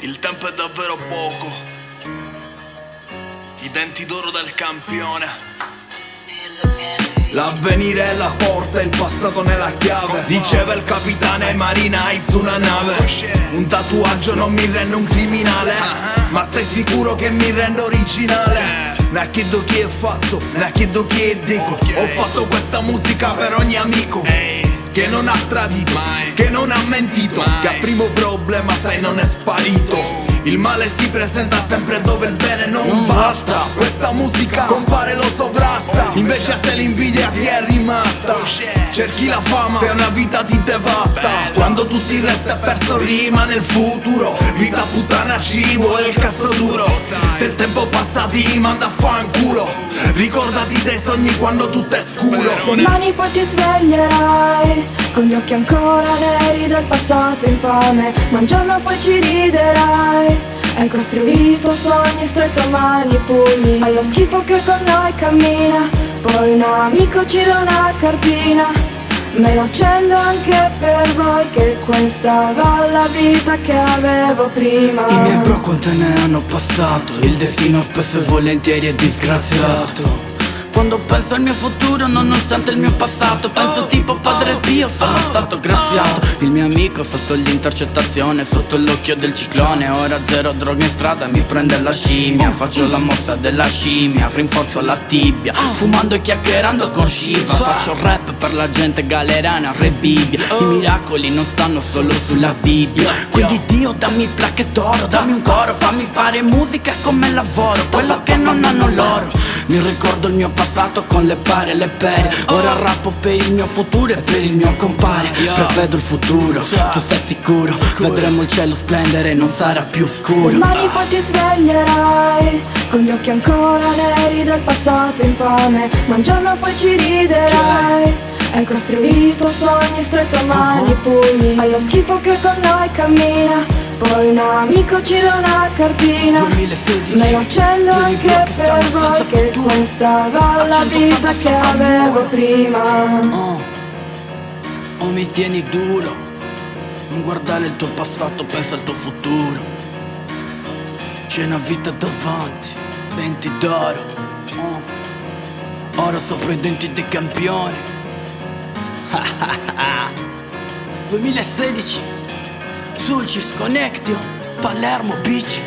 Il tempo è davvero poco. I denti d'oro del campione. L'avvenire è la porta, il passato nella chiave. Diceva il capitano ai marinai su una nave. Un tatuaggio non mi rende un criminale, ma stai sicuro che mi rende originale? Ne chiedo chi è fatto, ne chiedo chi è dico. Ho fatto questa musica per ogni amico che non ha tradito, che non ha mentito, che al primo problema sai non è sparito. Il male si presenta sempre dove il bene non basta. Questa musica compare lo sovrasta, invece a te l'invidia ti è rimasta. Cerchi la fama se una vita ti devasta. Quando tutto il resto è perso rimane il futuro. Vita puttana ci vuole il cazzo duro. Se il tempo passa ti manda a fanculo. Ricordati dei sogni quando tutto è scuro. Domani poi ti sveglierai con gli occhi ancora neri del passato infame, ma un giorno poi ci riderai. Hai costruito sogni stretto a mani e pugni, hai lo schifo che con noi cammina. Poi un amico ci dà una cartina, me lo accendo anche per voi, che questa va la vita che avevo prima. I miei bro quante ne hanno passato, il destino spesso e volentieri è disgraziato. Quando penso al mio futuro nonostante il mio passato, penso tipo Padre Pio, sono stato graziato. Il mio amico sotto l'intercettazione, sotto l'occhio del ciclone. Ora zero droga in strada, mi prende la scimmia. Faccio la mossa della scimmia, rinforzo la tibia, fumando e chiacchierando con Shiva. Faccio rap per la gente galerana, re Bibbia. I miracoli non stanno solo sulla Bibbia. Quindi Dio dammi placche d'oro, dammi un coro, fammi fare musica come lavoro, quello che non hanno loro. Mi ricordo il mio passato con le pare e le pere. Ora rappo per il mio futuro e per il mio compare. Prevedo il futuro, tu stai sicuro. Vedremo il cielo splendere, non sarà più scuro. Domani poi ti sveglierai con gli occhi ancora neri del passato infame, ma un giorno poi ci riderai. Hai costruito sogni stretto a mani e pugni, hai lo schifo che con noi cammina. Poi un amico ci dà una cartina, 2016, me lo accendo anche per voi, che questa va la vita che avevo prima. O mi tieni duro, non guardare il tuo passato, pensa al tuo futuro. C'è una vita davanti, denti d'oro, oro sopra i denti dei campioni. 2016, Sulcis Connection, Palermo Beach.